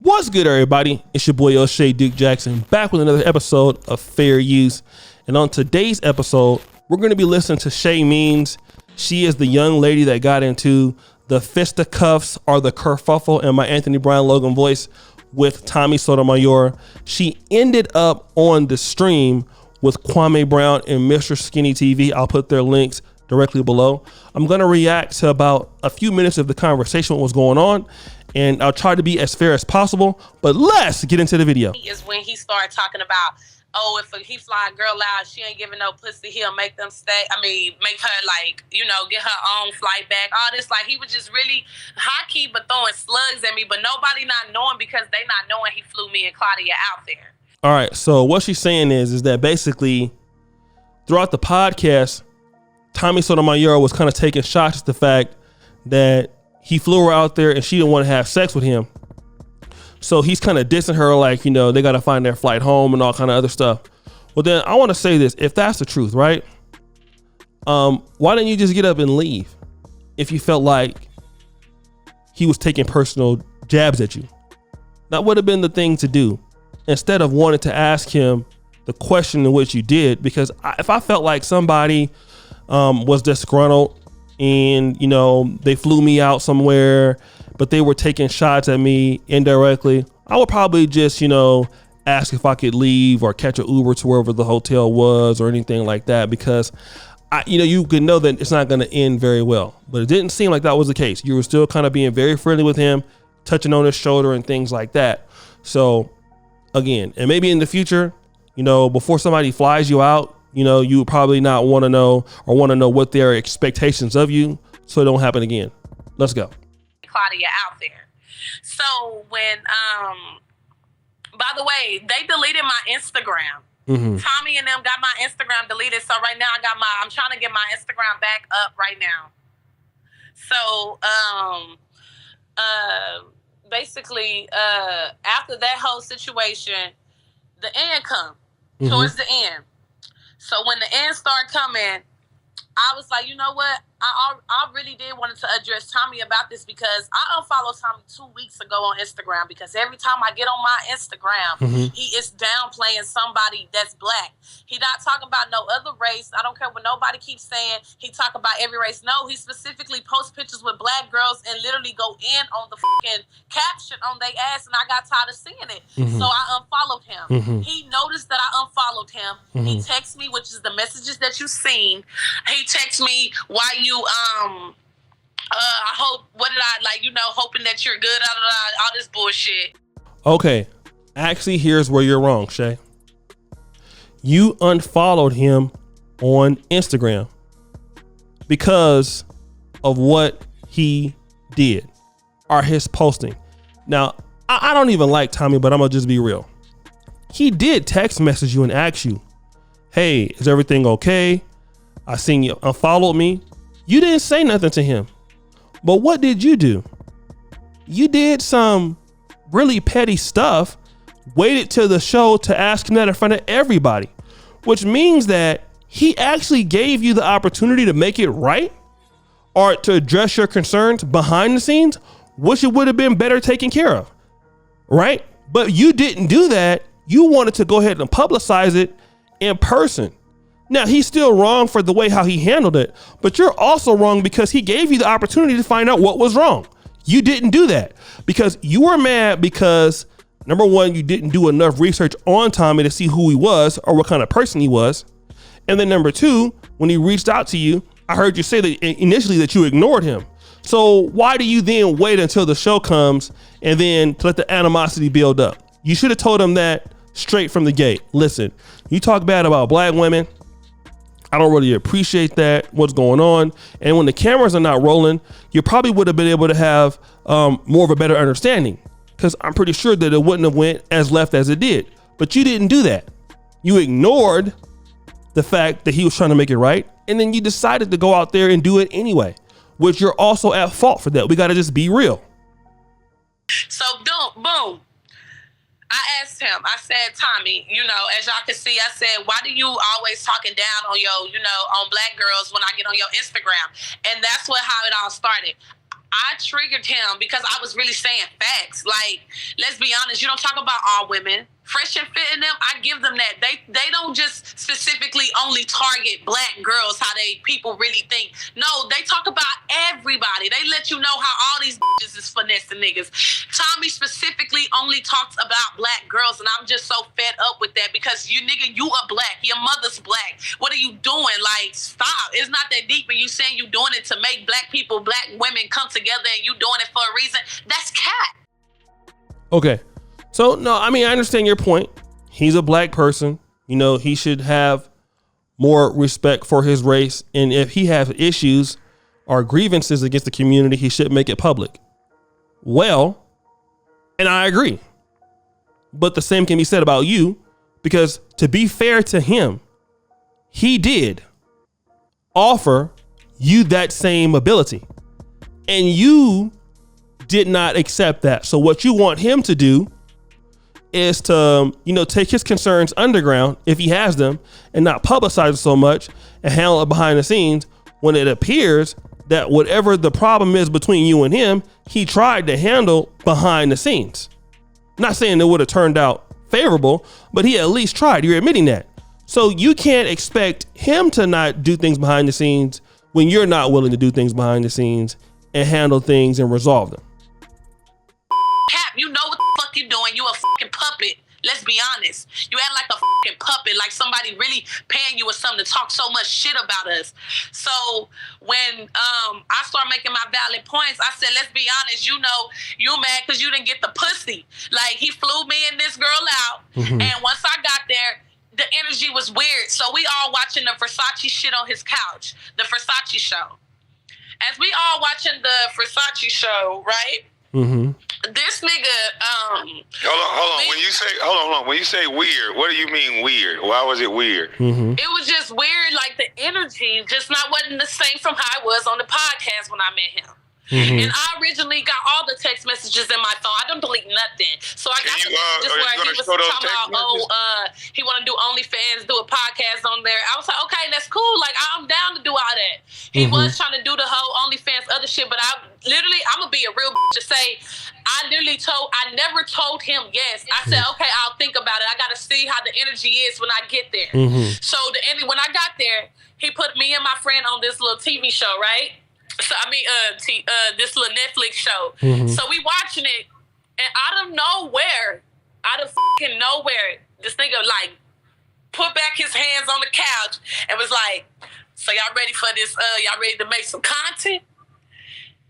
What's good, everybody? It's your boy Chay Duke Jackson, back with another episode of Fair Use. And on today's episode, we're going to be listening to Chay Means. She is the young lady that got into the fisticuffs or the kerfuffle in my Anthony Brown Logan voice with Tommy Sotomayor. She ended up on the stream with Kwame Brown and Mr. Skinny TV. I'll put their links directly below. I'm going to react to about a few minutes of the conversation, what was going on, and I'll try to be as fair as possible, but let's get into the video. Is when he started talking about, oh, if he fly a girl out, she ain't giving no pussy, he'll make them stay. I mean, make her, like, you know, get her own flight back. All this, like, he was just really high-key but throwing slugs at me, but nobody not knowing because they not knowing he flew me and Claudia out there. All right, so what she's saying is that basically throughout the podcast, Tommy Sotomayor was kind of taking shots at the fact that he flew her out there and she didn't want to have sex with him. So he's kind of dissing her, like, you know, they got to find their flight home and all kind of other stuff. Well, then I want to say this. If that's the truth, right? Why didn't you just get up and leave if you felt like he was taking personal jabs at you? That would have been the thing to do instead of wanting to ask him the question in which you did. Because if I felt like somebody was disgruntled and, you know, they flew me out somewhere, but they were taking shots at me indirectly, I would probably just, you know, ask if I could leave or catch an Uber to wherever the hotel was or anything like that, because you could know that it's not going to end very well. But it didn't seem like that was the case. You were still kind of being very friendly with him, touching on his shoulder and things like that. So again, and maybe in the future, you know, before somebody flies you out, you know, you would probably not want to know or want to know what their expectations of you, so it don't happen again. Let's go. Claudia out there. So when, by the way, they deleted my Instagram. Mm-hmm. Tommy and them got my Instagram deleted. So right now I'm trying to get my Instagram back up right now. So, basically, after that whole situation, the end come towards the end. So when the end started coming, I was like, you know what? I really did want to address Tommy about this because I unfollowed Tommy 2 weeks ago on Instagram because every time I get on my Instagram, he is downplaying somebody that's black. He not talking about no other race. I don't care what nobody keeps saying. He talk about every race. No, he specifically posts pictures with black girls and literally go in on the fucking caption on their ass, and I got tired of seeing it. So I unfollowed him. He noticed that I unfollowed him. He texted me, which is the messages that you seen. He texted me, why you I hope, what did I, like, you know, hoping that you're good, all this bullshit. Okay, actually, here's where you're wrong, Chay. You unfollowed him on Instagram because of what he did or his posting. Now, I don't even like Tommy, but I'm gonna just be real. He did text message you and ask you, hey, is everything okay? I seen you unfollowed me. You didn't say nothing to him. But what did you do? You did some really petty stuff, waited till the show to ask him that in front of everybody, which means that he actually gave you the opportunity to make it right or to address your concerns behind the scenes, which it would have been better taken care of, right? But you didn't do that. You wanted to go ahead and publicize it in person. Now, he's still wrong for the way how he handled it, but you're also wrong because he gave you the opportunity to find out what was wrong. You didn't do that because you were mad because, number one, you didn't do enough research on Tommy to see who he was or what kind of person he was. And then number two, when he reached out to you, I heard you say that initially that you ignored him. So why do you then wait until the show comes and then to let the animosity build up? You should have told him that straight from the gate. Listen, you talk bad about black women. I don't really appreciate that, what's going on. And when the cameras are not rolling, you probably would have been able to have more of a better understanding, because I'm pretty sure that it wouldn't have went as left as it did. But you didn't do that. You ignored the fact that he was trying to make it right. And then you decided to go out there and do it anyway, which you're also at fault for that. We got to just be real. So boom. I asked him, I said, Tommy, you know, as y'all can see, I said, why do you always talking down on your, you know, on black girls when I get on your Instagram? And that's how it all started. I triggered him because I was really saying facts. Like, let's be honest, you don't talk about all women. Fresh and Fit in them, I give them that. They don't just specifically only target black girls, how people really think. No, they talk about everybody. They let you know how all these bitches is finessing niggas. Tommy specifically only talks about black girls, and I'm just so fed up with that because you are black. Your mother's black. What are you doing? Like, stop. It's not that deep, and you saying you doing it to make black people, black women come together, and you doing it for a reason. That's cat. Okay. So, no, I mean, I understand your point. He's a black person. You know, he should have more respect for his race. And if he has issues or grievances against the community, he should make it public. Well, and I agree. But the same can be said about you, because to be fair to him, he did offer you that same ability. And you did not accept that. So what you want him to do is to, take his concerns underground if he has them and not publicize it so much and handle it behind the scenes when it appears that whatever the problem is between you and him, he tried to handle behind the scenes. Not saying it would have turned out favorable, but he at least tried. You're admitting that. So you can't expect him to not do things behind the scenes when you're not willing to do things behind the scenes and handle things and resolve them. Cap, you know what the fuck you doing. You a fucking puppet. Let's be honest. You act like a fucking puppet, like somebody really paying you or something to talk so much shit about us. So when I start making my valid points, I said, let's be honest, you mad because you didn't get the pussy. Like, he flew me and this girl out. Mm-hmm. And once I got there, the energy was weird. So we all watching the Versace shit on his couch, the Versace show. As we all watching the Versace show, right? Mm-hmm. This nigga, hold on. When you say weird, what do you mean weird? Why was it weird? Mm-hmm. It was just weird, like the energy just wasn't the same from how it was on the podcast when I met him. Mm-hmm. And I originally got all the text messages in my phone. I don't delete nothing. So I got the messages where he was talking about, he want to do OnlyFans, do a podcast on there. I was like, okay, that's cool. Like, I'm down to do all that. He was trying to do the whole OnlyFans other shit, but I'm gonna be a real bitch to say, I never told him yes. I said, okay, I'll think about it. I got to see how the energy is when I get there. Mm-hmm. So when I got there, he put me and my friend on this little TV show, right? So this little Netflix show. Mm-hmm. So we watching it, and out of nowhere, this nigga like put back his hands on the couch and was like, "So y'all ready for this? Y'all ready to make some content?"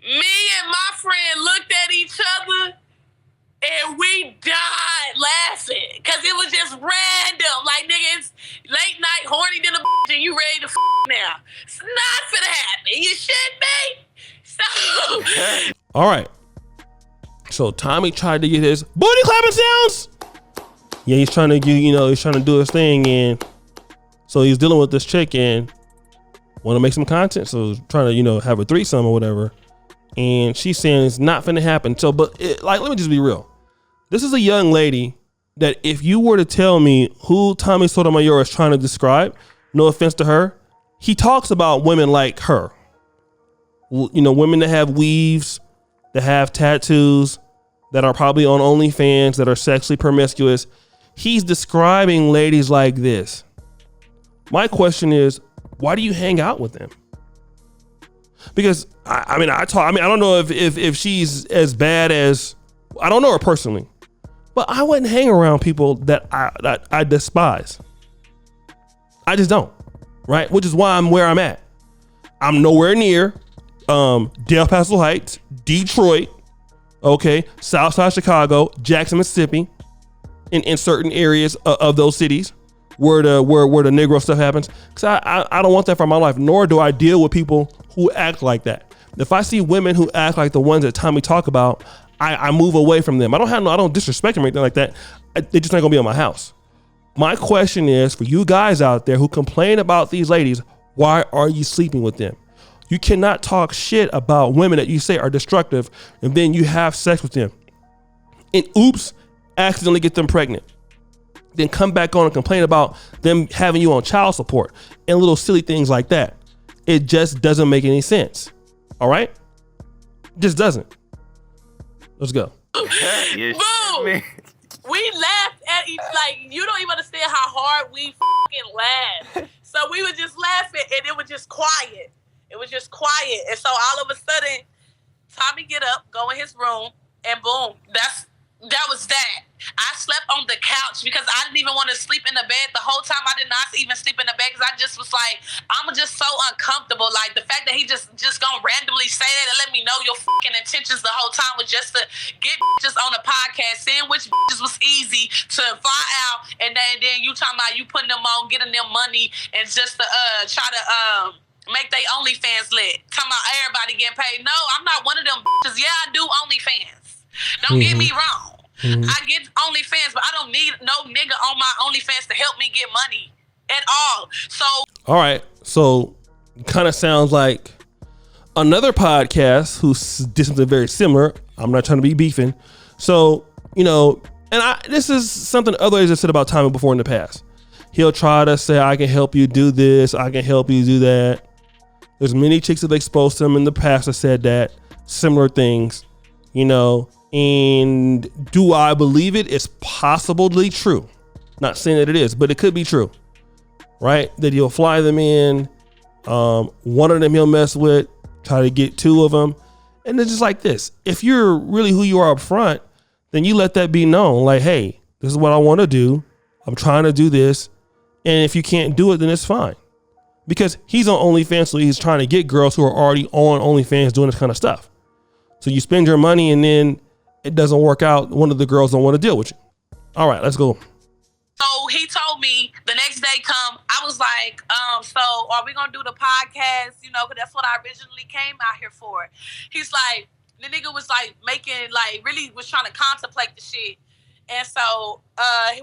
Me and my friend looked at each other, and we died laughing because it was just random. Like, nigga, it's late night, horny than a bitch, and you ready to now. It's not finna happen. You should be. So. All right. So Tommy tried to get his booty clapping sounds. Yeah, he's trying to do his thing, and so he's dealing with this chick and want to make some content. So he's trying to have a threesome or whatever. And she's saying it's not finna happen. So, let me just be real. This is a young lady that if you were to tell me who Tommy Sotomayor is trying to describe, no offense to her, he talks about women like her. Women that have weaves, that have tattoos, that are probably on OnlyFans, that are sexually promiscuous. He's describing ladies like this. My question is, why do you hang out with them? Because I don't know if she's as bad as, I don't know her personally, but I wouldn't hang around people that I despise. I just don't, right? Which is why I'm where I'm at. I'm nowhere near Del Paso Heights, Detroit, okay, Southside Chicago, Jackson, Mississippi, in certain areas of those cities where the Negro stuff happens. Because I don't want that for my life, nor do I deal with people who act like that. If I see women who act like the ones that Tommy talk about, I move away from them. I don't disrespect them or anything like that. They're just not gonna be on my house. My question is for you guys out there who complain about these ladies, why are you sleeping with them? You cannot talk shit about women that you say are destructive and then you have sex with them. And oops, accidentally get them pregnant. Then come back on and complain about them having you on child support and little silly things like that. It just doesn't make any sense. All right. Just doesn't. Let's go. Yeah, Boom. man. We laughed at each, like, you don't even understand how hard we fucking laughed. So we were just laughing, and it was just quiet. It was just quiet. And so all of a sudden, Tommy get up, go in his room, and boom, that was that. I slept on the couch because I didn't even want to sleep in the bed. The whole time I did not even sleep in the bed because I just was like, I'm just so uncomfortable. Like, the fact that he just gonna randomly say that and let me know your fucking intentions the whole time was just to get bitches on a podcast, seeing which bitches was easy to fly out, and then you talking about you putting them on, getting them money, and just to try to make they OnlyFans lit. Talking about everybody getting paid. No, I'm not one of them bitches. Yeah, I do OnlyFans. Don't get me wrong. I get OnlyFans, but I don't need no nigga on my OnlyFans to help me get money at all. So, all right. So, kind of sounds like another podcast who did something very similar. I'm not trying to be beefing. So, and this is something other ladies have said about Tommy before in the past. He'll try to say, I can help you do this. I can help you do that. There's many chicks that have exposed to him in the past that said that similar things, and do I believe it? It's possibly true. Not saying that it is, but it could be true, right? That he'll fly them in. One of them he'll mess with, try to get two of them. And it's just like this. If you're really who you are up front, then you let that be known. Like, hey, this is what I want to do. I'm trying to do this. And if you can't do it, then it's fine. Because he's on OnlyFans, so he's trying to get girls who are already on OnlyFans doing this kind of stuff. So you spend your money and then it doesn't work out. One of the girls don't want to deal with you. All right, let's go. So he told me the next day come, I was like, so are we going to do the podcast? Because that's what I originally came out here for. He's like, the nigga was like really was trying to contemplate the shit. And so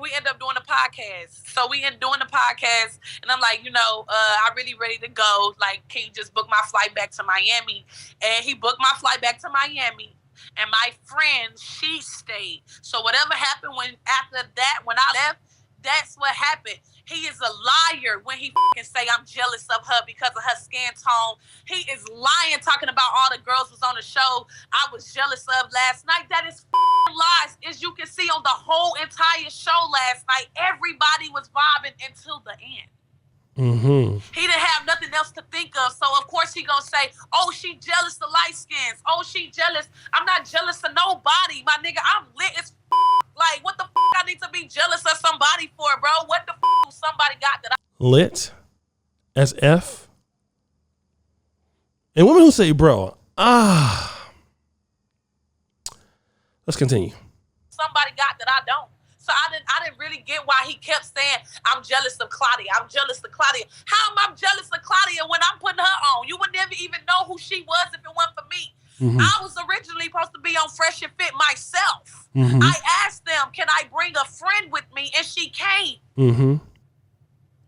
we ended up doing the podcast. So we ended up doing the podcast, and I'm like, I'm really ready to go. Like, can you just book my flight back to Miami? And he booked my flight back to Miami. And my friend, she stayed. So whatever happened after that, when I left, that's what happened. He is a liar when he fucking say I'm jealous of her because of her skin tone. He is lying, talking about all the girls was on the show I was jealous of last night. That is fucking lies. As you can see on the whole entire show last night, everybody was vibing until the end. Mm-hmm. He didn't have nothing else to think of. So, of course, he gonna say, oh, she jealous of light skins. Oh, she jealous. I'm not jealous of nobody, my nigga. I'm lit as like, what the I need to be jealous of somebody for, bro? What the somebody got that lit as F? And women who say, bro, let's continue. Somebody got that I don't. So I didn't really get why he kept saying, I'm jealous of Claudia. I'm jealous of Claudia. How am I jealous of Claudia when I'm putting her on? You would never even know who she was if it weren't for me. Mm-hmm. I was originally supposed to be on Fresh and Fit myself. Mm-hmm. I asked them, can I bring a friend with me? And she came. Mm-hmm.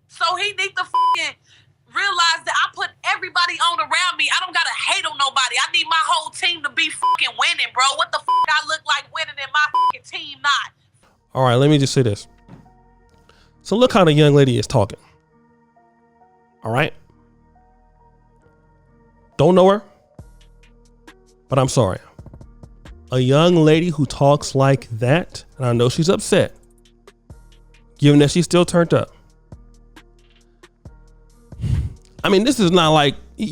So he need to fucking realize that I put everybody on around me. I don't got to hate on nobody. I need my whole team to be fucking winning, bro. What the fuck I look like winning and my fucking team not? All right, let me just say this. So look how the young lady is talking. All right. Don't know her, but I'm sorry. A young lady who talks like that, and I know she's upset, given that she's still turned up. I mean, this is not like, do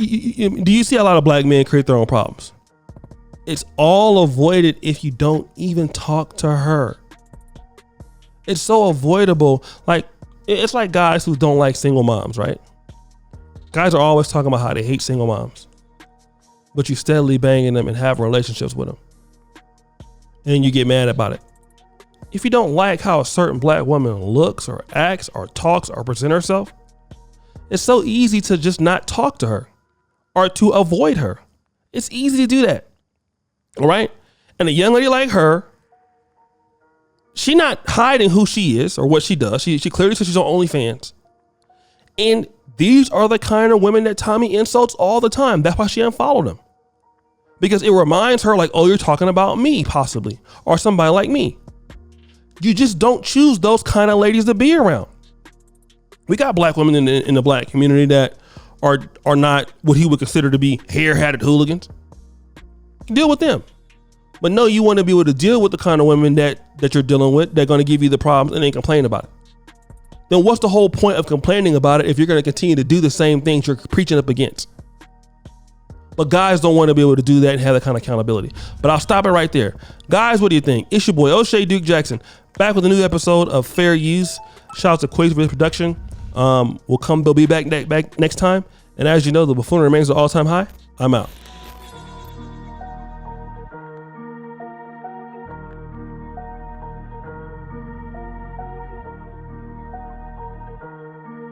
you see a lot of black men create their own problems? It's all avoided if you don't even talk to her. It's so avoidable. Like, it's like guys who don't like single moms, right? Guys are always talking about how they hate single moms, but you steadily banging them and have relationships with them. And you get mad about it. If you don't like how a certain black woman looks or acts or talks or presents herself, it's so easy to just not talk to her or to avoid her. It's easy to do that. All right. And a young lady like her, she not hiding who she is or what she does. She clearly says she's on OnlyFans. And these are the kind of women that Tommy insults all the time. That's why she unfollowed him. Because it reminds her like, oh, you're talking about me possibly, or somebody like me. You just don't choose those kind of ladies to be around. We got black women in the black community that are not what he would consider to be hare-hatted hooligans. deal with them. But no, you want to be able to deal with the kind of women that you're dealing with. They're going to give you the problems and then complain about it. Then what's the whole point of complaining about it if you're going to continue to do the same things you're preaching up against? But guys don't want to be able to do that and have that kind of accountability. But I'll stop it right there. Guys, what do you think? It's your boy, O'Shea Duke Jackson, back with a new episode of Fair Use. Shout out to Quaysbridge Production. They'll be back next time. And as you know, the buffoonery remains an all-time high. I'm out.